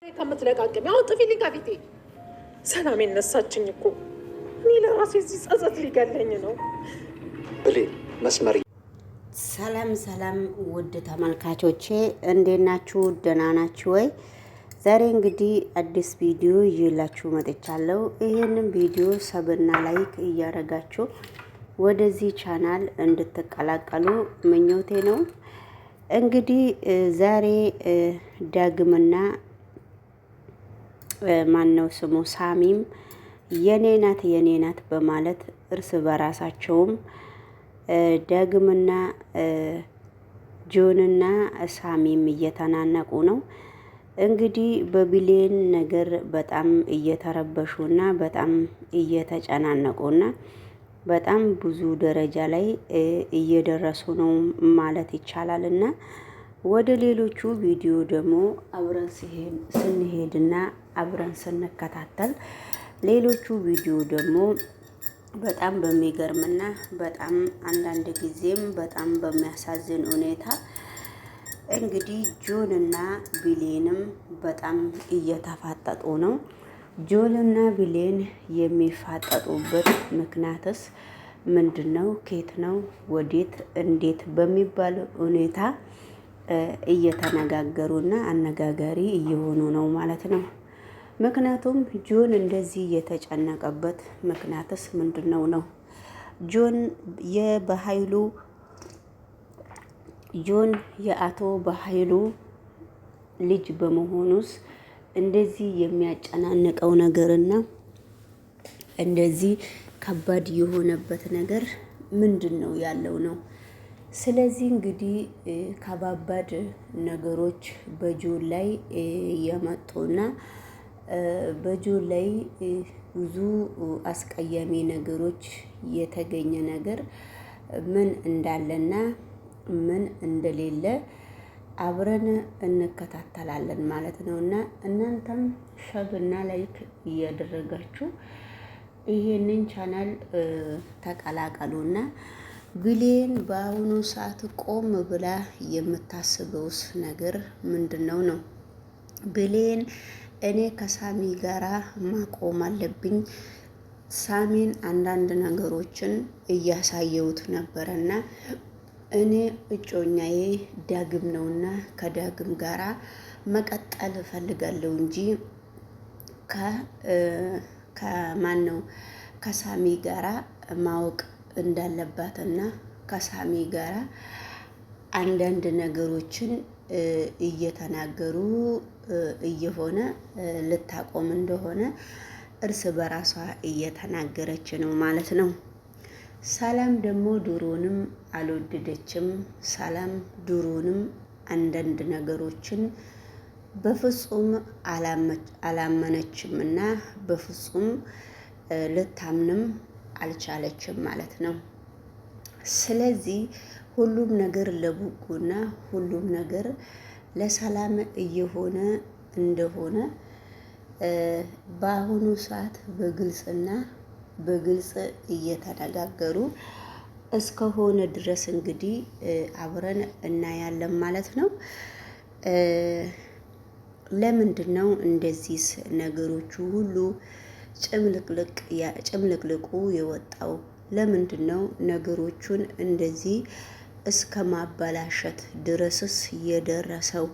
ከምትለቃቅም ያው ጥፊልኝ ከፊቴ። ሰላም ነሳችኝ እኮ እኔ ለራሴ እዚህ ጸጸት ሊገለኝ ነው። ብሌን መስመር። ሰላም ሰላም፣ ውድ ተመልካቾቼ እንዴት ናችሁ? ደህና ናችሁ ወይ? ዛሬ እንግዲህ አዲስ ቪዲዮ ይዤላችሁ መጥቻለሁ። ይሄንን ቪዲዮ ሰብና ላይክ እያደረጋችሁ ወደዚህ ቻናል እንድትቀላቀሉ ምኞቴ ነው። እንግዲህ ዛሬ ዳግምና ማነው ስሙ ሳሚም የኔ ናት በማለት እርስ በራሳቸውም ዳግምና ጆንና ሳሚም እየተናነቁ ነው። እንግዲህ በብሌን ነገር በጣም እየተረበሹና በጣም እየተጨናነቁና በጣም ብዙ ደረጃ ላይ እየደረሱ ነው ማለት ይቻላልና ወደ ሌሎቹ ቪዲዮ ደግሞ አብረን ስንሄድና አብረን ስንከታተል ሌሎቹ ቪዲዮ ደግሞ በጣም በሚገርምና በጣም አንዳንድ ጊዜም በጣም በሚያሳዝን ሁኔታ እንግዲህ ጆንና ብሌንም በጣም እየተፋጠጡ ነው። ጆንና ብሌን የሚፋጠጡበት ምክንያትስ ምንድነው? ኬት ነው? ወዴት? እንዴት በሚባል ሁኔታ እየተነጋገሩና አነጋጋሪ እየሆኑ ነው ማለት ነው። ምክንያቱም ጆን እንደዚህ የተጨነቀበት ምክንያትስ ምንድነው ነው? ጆን የአቶ በኃይሉ ልጅ በመሆኑስ እንደዚህ የሚያጨናንቀው ነገርና እንደዚህ ከባድ የሆነበት ነገር ምንድነው ያለው ነው። ስለዚህ እንግዲህ ከባባድ ነገሮች በጆን ላይ የመጡና በጆን ላይ ብዙ አስቀያሚ ነገሮች የተገኘ ነገር ምን እንዳለና ምን እንደሌለ አብረን እንከታተላለን ማለት ነው። እና እናንተም ሸብና ላይክ እያደረጋችሁ ይሄንን ቻናል ተቀላቀሉና ብሌን በአሁኑ ሰዓት ቆም ብላ የምታስበውስ ነገር ምንድነው ነው? ብሌን እኔ ከሳሚ ጋራ ማቆም አለብኝ። ሳሚን አንዳንድ ነገሮችን እያሳየሁት ነበረና እኔ እጮኛዬ ዳግም ነውና ከዳግም ጋራ መቀጠል እፈልጋለሁ እንጂ ከማን ነው ከሳሚ ጋራ ማወቅ እንዳለባትና ከሳሚ ጋራ አንዳንድ ነገሮችን እየተናገሩ እየሆነ ልታቆም እንደሆነ እርስ በራሷ እየተናገረች ነው ማለት ነው። ሰላም ደግሞ ድሮንም አልወደደችም። ሰላም ድሮንም አንዳንድ ነገሮችን በፍጹም አላመነችም እና በፍጹም ልታምንም አልቻለችም ማለት ነው። ስለዚህ ሁሉም ነገር ለበጎና ሁሉም ነገር ለሰላም እየሆነ እንደሆነ በአሁኑ ሰዓት በግልጽ እየተነጋገሩ እስከሆነ ድረስ እንግዲህ አብረን እናያለን ማለት ነው። ለምንድነው እንደዚህ ነገሮቹ ሁሉ ጭምልቅልቁ የወጣው? ለምንድነው ነገሮቹን እንደዚህ እስከ ማበላሸት ድረስስ የደረሰው?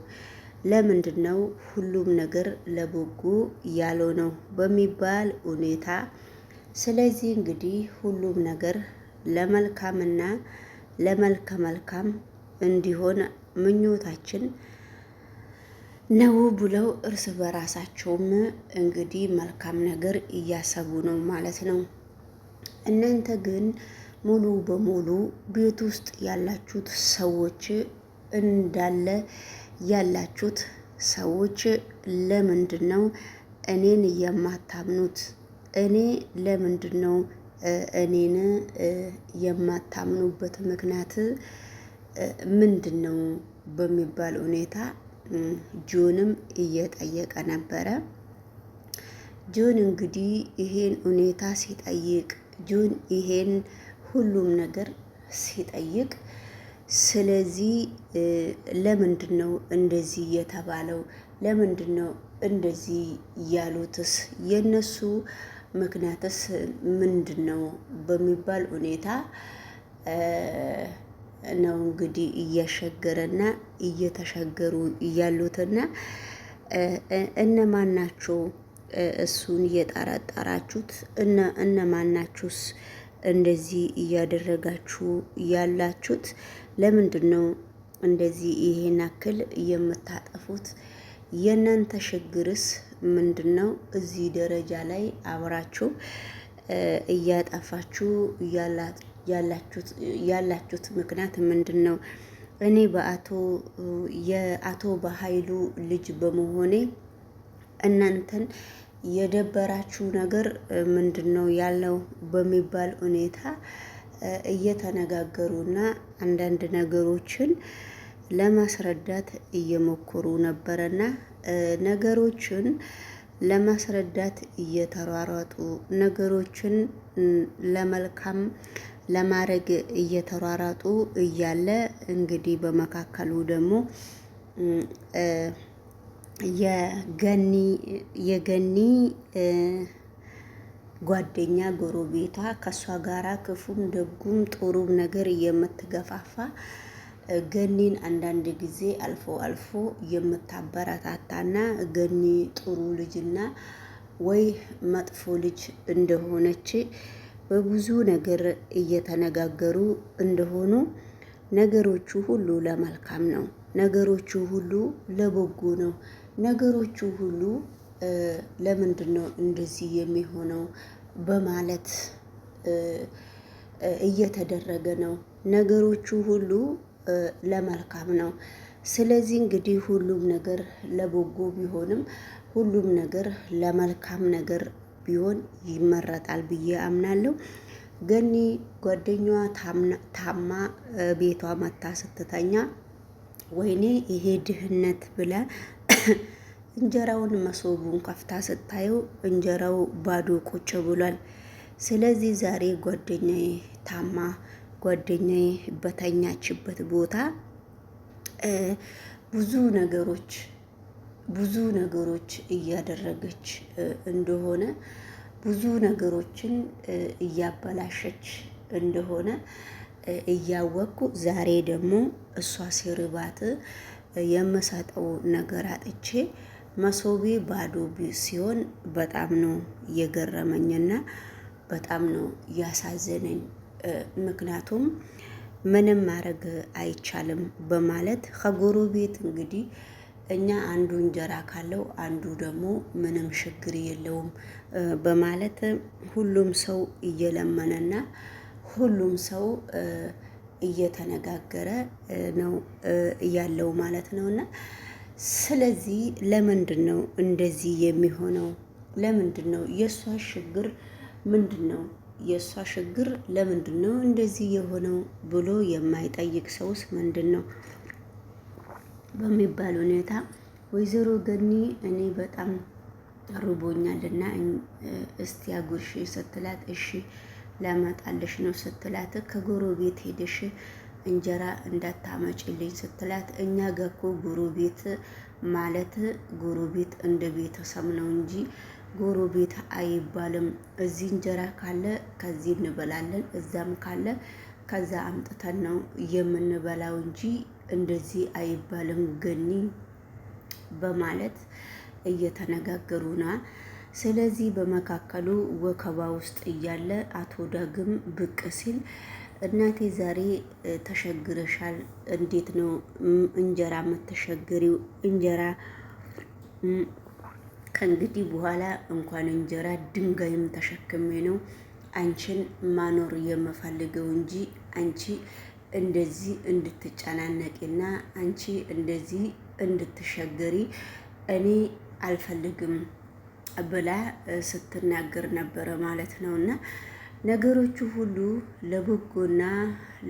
ለምንድነው ሁሉም ነገር ለበጎ ያልሆነው በሚባል ሁኔታ? ስለዚህ እንግዲህ ሁሉም ነገር ለመልካምና ለመልካም እንዲሆን ምኞታችን ነው ብለው እርስ በራሳቸውም እንግዲህ መልካም ነገር እያሰቡ ነው ማለት ነው። እናንተ ግን ሙሉ በሙሉ ቤት ውስጥ ያላችሁት ሰዎች እንዳለ ያላችሁት ሰዎች ለምንድን ነው እኔን የማታምኑት? እኔ ለምንድን ነው እኔን የማታምኑበት ምክንያት ምንድን ነው በሚባል ሁኔታ ጆንም እየጠየቀ ነበረ። ጆን እንግዲህ ይሄን ሁኔታ ሲጠይቅ ጆን ይሄን ሁሉም ነገር ሲጠይቅ ስለዚህ ለምንድን ነው እንደዚህ የተባለው? ለምንድን ነው እንደዚህ ያሉትስ የነሱ ምክንያትስ ምንድን ነው በሚባል ሁኔታ ነው እንግዲህ እያሸገረና እየተሸገሩ እያሉትና እነማን ናቸው እሱን እየጠረጠራችሁት? እነማን ናችሁስ እንደዚህ እያደረጋችሁ ያላችሁት? ለምንድን ነው እንደዚህ ይሄን አክል የምታጠፉት? የእናንተ ችግርስ ምንድን ነው? እዚህ ደረጃ ላይ አብራችሁ እያጠፋችሁ ያላችሁት ምክንያት ምንድን ነው? እኔ የአቶ በኃይሉ ልጅ በመሆኔ እናንተን የደበራችሁ ነገር ምንድን ነው ያለው በሚባል ሁኔታ እየተነጋገሩና አንዳንድ ነገሮችን ለማስረዳት እየሞከሩ ነበረና ነገሮችን ለማስረዳት እየተሯሯጡ ነገሮችን ለመልካም ለማድረግ እየተሯሯጡ እያለ እንግዲህ በመካከሉ ደግሞ የገኒ ጓደኛ ጎረቤቷ ከእሷ ጋራ ክፉም ደጉም ጥሩም ነገር የምትገፋፋ ገኒን አንዳንድ ጊዜ አልፎ አልፎ የምታበረታታና ገኒ ጥሩ ልጅና ወይ መጥፎ ልጅ እንደሆነች በብዙ ነገር እየተነጋገሩ እንደሆኑ ነገሮቹ ሁሉ ለመልካም ነው። ነገሮቹ ሁሉ ለበጎ ነው። ነገሮቹ ሁሉ ለምንድን ነው እንደዚህ የሚሆነው በማለት እየተደረገ ነው። ነገሮቹ ሁሉ ለመልካም ነው። ስለዚህ እንግዲህ ሁሉም ነገር ለበጎ ቢሆንም ሁሉም ነገር ለመልካም ነገር ቢሆን ይመረጣል ብዬ አምናለሁ። ገኒ ጓደኛዋ ታማ ቤቷ መታ ስትተኛ ወይኔ ይሄ ድህነት ብላ እንጀራውን መሶቡን ከፍታ ስታየው እንጀራው ባዶ ቁጭ ብሏል። ስለዚህ ዛሬ ጓደኛዬ ታማ ጓደኛዬ በተኛችበት ቦታ ብዙ ነገሮች እያደረገች እንደሆነ ብዙ ነገሮችን እያበላሸች እንደሆነ እያወቅኩ ዛሬ ደግሞ እሷ ሲርባት የምሰጠው ነገር አጥቼ መሶቤ ባዶ ሲሆን በጣም ነው የገረመኝና በጣም ነው ያሳዘነኝ። ምክንያቱም ምንም ማድረግ አይቻልም በማለት ከጎረቤት እንግዲህ እኛ አንዱ እንጀራ ካለው አንዱ ደግሞ ምንም ችግር የለውም በማለት ሁሉም ሰው እየለመነና ሁሉም ሰው እየተነጋገረ ነው ያለው ማለት ነውና፣ ስለዚህ ለምንድን ነው እንደዚህ የሚሆነው? ለምንድን ነው የእሷ ችግር ምንድን ነው? የእሷ ችግር ለምንድን ነው እንደዚህ የሆነው ብሎ የማይጠይቅ ሰውስ ምንድን ነው በሚባል ሁኔታ ወይዘሮ ገኒ እኔ በጣም ርቦኛልና እስቲ አጉርሽ ስትላት እሺ ላመጣልሽ ነው ስትላት ከጎረቤት ሄደሽ እንጀራ እንዳታመጭልኝ ስትላት እኛ ጋር እኮ ጎረቤት ማለት ጎረቤት እንደ ቤተሰብ ነው እንጂ ጎረቤት አይባልም። እዚህ እንጀራ ካለ ከዚህ እንበላለን፣ እዛም ካለ ከዛ አምጥተን ነው የምንበላው እንጂ እንደዚህ አይባልም ገኒ በማለት እየተነጋገሩና ስለዚህ በመካከሉ ወከባ ውስጥ እያለ አቶ ዳግም ብቅ ሲል እናቴ ዛሬ ተሸግረሻል፣ እንዴት ነው እንጀራ የምትሸግሪው? እንጀራ ከእንግዲህ በኋላ እንኳን እንጀራ ድንጋይም ተሸክሜ ነው አንቺን ማኖር የምፈልገው እንጂ አንቺ እንደዚህ እንድትጨናነቂና አንቺ እንደዚህ እንድትሸገሪ እኔ አልፈልግም ብላ ስትናገር ነበረ ማለት ነው። እና ነገሮቹ ሁሉ ለበጎና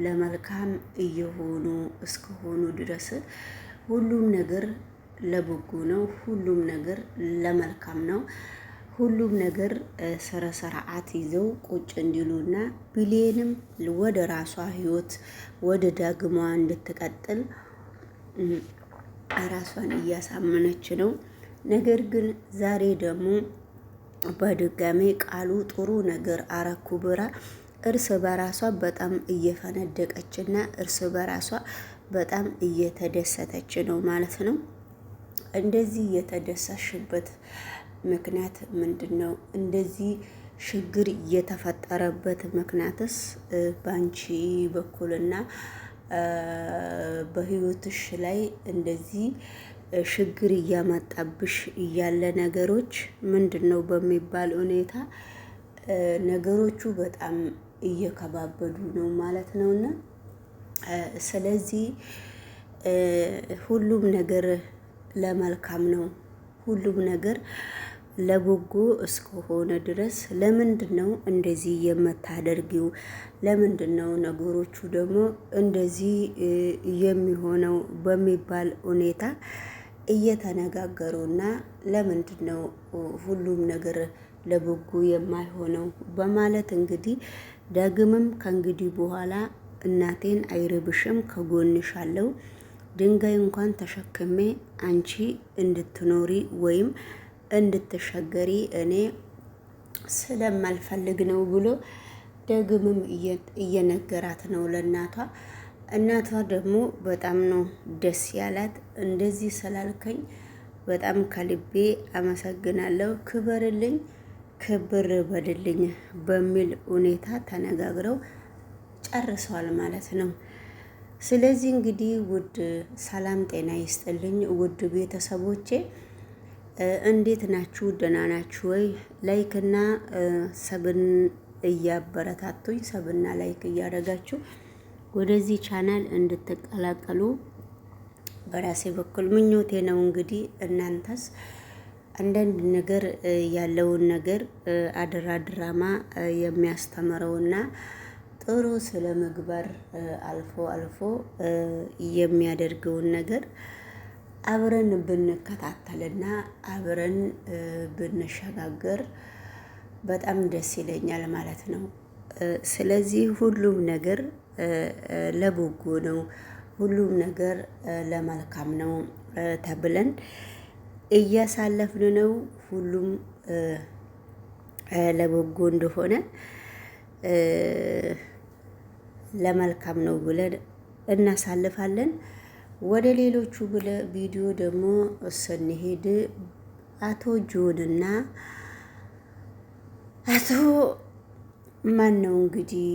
ለመልካም እየሆኑ እስከሆኑ ድረስ ሁሉም ነገር ለበጎ ነው። ሁሉም ነገር ለመልካም ነው። ሁሉም ነገር ስረ ስርዓት ይዘው ቁጭ እንዲሉና ብሌንም ወደ ራሷ ህይወት ወደ ዳግሟ እንድትቀጥል ራሷን እያሳመነች ነው። ነገር ግን ዛሬ ደግሞ በድጋሜ ቃሉ ጥሩ ነገር አረኩ ብራ እርስ በራሷ በጣም እየፈነደቀችና እርስ በራሷ በጣም እየተደሰተች ነው ማለት ነው። እንደዚህ የተደሰሽበት ምክንያት ምንድን ነው? እንደዚህ ችግር የተፈጠረበት ምክንያትስ በአንቺ በኩልና በህይወትሽ ላይ እንደዚህ ችግር እያመጣብሽ እያለ ነገሮች ምንድን ነው በሚባል ሁኔታ ነገሮቹ በጣም እየከባበዱ ነው ማለት ነውና ስለዚህ ሁሉም ነገር ለመልካም ነው። ሁሉም ነገር ለበጎ እስከሆነ ድረስ ለምንድን ነው እንደዚህ የምታደርጊው? ለምንድን ነው ነገሮቹ ደግሞ እንደዚህ የሚሆነው በሚባል ሁኔታ እየተነጋገሩና ለምንድን ነው ሁሉም ነገር ለበጎ የማይሆነው በማለት እንግዲህ ዳግምም ከእንግዲህ በኋላ እናቴን አይርብሽም፣ ከጎንሻለሁ ድንጋይ እንኳን ተሸክሜ አንቺ እንድትኖሪ ወይም እንድትሸገሪ እኔ ስለማልፈልግ ነው ብሎ ዳግምም እየነገራት ነው ለእናቷ። እናቷ ደግሞ በጣም ነው ደስ ያላት። እንደዚህ ስላልከኝ በጣም ከልቤ አመሰግናለሁ፣ ክበርልኝ፣ ክብር በልልኝ በሚል ሁኔታ ተነጋግረው ጨርሰዋል ማለት ነው። ስለዚህ እንግዲህ ውድ ሰላም ጤና ይስጥልኝ ውድ ቤተሰቦቼ እንዴት ናችሁ? ደህና ናችሁ ወይ? ላይክና ሰብን እያበረታቱኝ ሰብና ላይክ እያደረጋችሁ ወደዚህ ቻናል እንድትቀላቀሉ በራሴ በኩል ምኞቴ ነው። እንግዲህ እናንተስ አንዳንድ ነገር ያለውን ነገር አደራ ድራማ የሚያስተምረውና ጥሩ ስለ ምግባር አልፎ አልፎ የሚያደርገውን ነገር አብረን ብንከታተልና አብረን ብንሸጋገር በጣም ደስ ይለኛል ማለት ነው። ስለዚህ ሁሉም ነገር ለበጎ ነው፣ ሁሉም ነገር ለመልካም ነው ተብለን እያሳለፍን ነው። ሁሉም ለበጎ እንደሆነ ለመልካም ነው ብለን እናሳልፋለን። ወደ ሌሎቹ ቪዲዮ ደግሞ ስንሄድ አቶ ጆንና አቶ ማን ነው እንግዲህ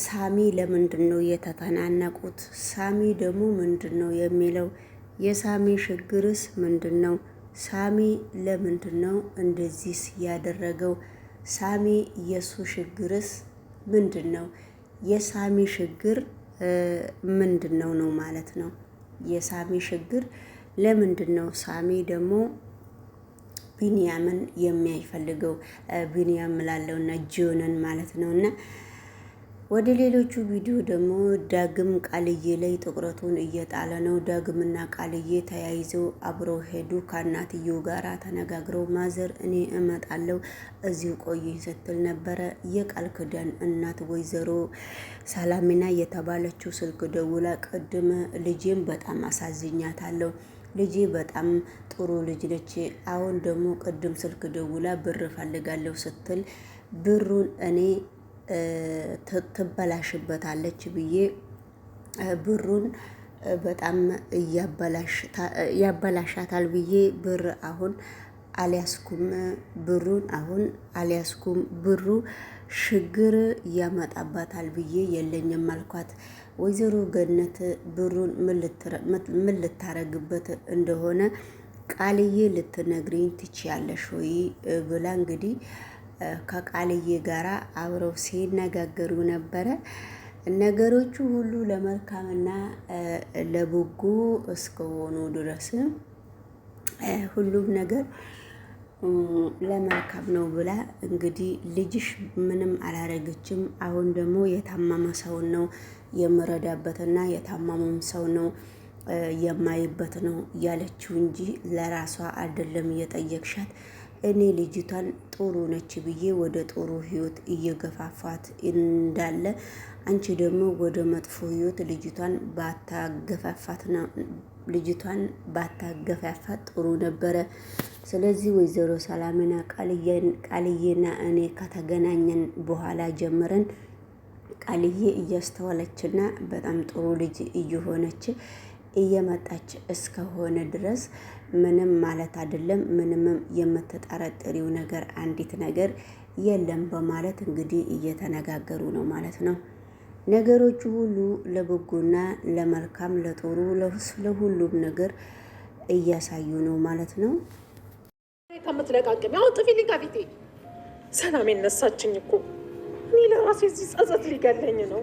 ሳሚ ለምንድን ነው የተተናነቁት? ሳሚ ደግሞ ምንድን ነው የሚለው? የሳሚ ችግርስ ምንድን ነው? ሳሚ ለምንድን ነው እንደዚህ ያደረገው? ሳሚ የሱ ችግርስ ምንድን ነው? የሳሚ ችግር ምንድን ነው ነው ማለት ነው። የሳሚ ችግር ለምንድን ነው? ሳሚ ደግሞ ቢንያምን የሚያይፈልገው ቢንያም ላለውና ጆንን ማለት ነውና ወደ ሌሎቹ ቪዲዮ ደግሞ ዳግም ቃልዬ ላይ ትኩረቱን እየጣለ ነው። ዳግምና ቃልዬ ተያይዘው አብረው ሄዱ። ከእናትየው ጋራ ተነጋግረው ማዘር እኔ እመጣለሁ እዚሁ ቆይኝ ስትል ነበረ። የቃል ክዳን እናት ወይዘሮ ሰላሚና የተባለችው ስልክ ደውላ ቅድም ልጄም በጣም አሳዝኛታለሁ፣ ልጄ በጣም ጥሩ ልጅ ነች። አሁን ደግሞ ቅድም ስልክ ደውላ ብር ፈልጋለሁ ስትል ብሩን እኔ ትበላሽበታለች ብዬ ብሩን በጣም ያበላሻታል ብዬ ብር አሁን አልያዝኩም፣ ብሩን አሁን አልያዝኩም፣ ብሩ ችግር ያመጣባታል ብዬ የለኝም አልኳት። ወይዘሮ ገነት ብሩን ምን ልታረግበት እንደሆነ ቃልዬ ልትነግሪኝ ትችያለሽ ወይ ብላ እንግዲህ ከቃልዬ ጋራ አብረው ሲነጋገሩ ነበረ። ነገሮቹ ሁሉ ለመልካምና ለበጎ እስከሆኑ ድረስ ሁሉም ነገር ለመልካም ነው ብላ እንግዲህ ልጅሽ ምንም አላረገችም፣ አሁን ደግሞ የታመመ ሰው ነው የምረዳበትና የታመመም ሰው ነው የማይበት ነው ያለችው እንጂ ለራሷ አይደለም እየጠየቅሻት። እኔ ልጅቷን ጥሩ ነች ብዬ ወደ ጥሩ ህይወት እየገፋፋት እንዳለ አንቺ ደግሞ ወደ መጥፎ ህይወት ልጅቷን ልጅቷን ባታገፋፋ ጥሩ ነበረ። ስለዚህ ወይዘሮ ሰላምና ቃልዬና እኔ ከተገናኘን በኋላ ጀምረን ቃልዬ እያስተዋለችና በጣም ጥሩ ልጅ እየሆነች እየመጣች እስከሆነ ድረስ ምንም ማለት አይደለም። ምንም የምትጠረጥሪው ነገር አንዲት ነገር የለም በማለት እንግዲህ እየተነጋገሩ ነው ማለት ነው። ነገሮቹ ሁሉ ለበጎና ለመልካም ለጥሩ ለሁሉም ነገር እያሳዩ ነው ማለት ነው። ከምትለቃቅም ያው ጥፊልኝ ከፊቴ። ሰላም ነሳችኝ እኮ እኔ ለራሴ እዚህ ጸጸት ሊገለኝ ነው።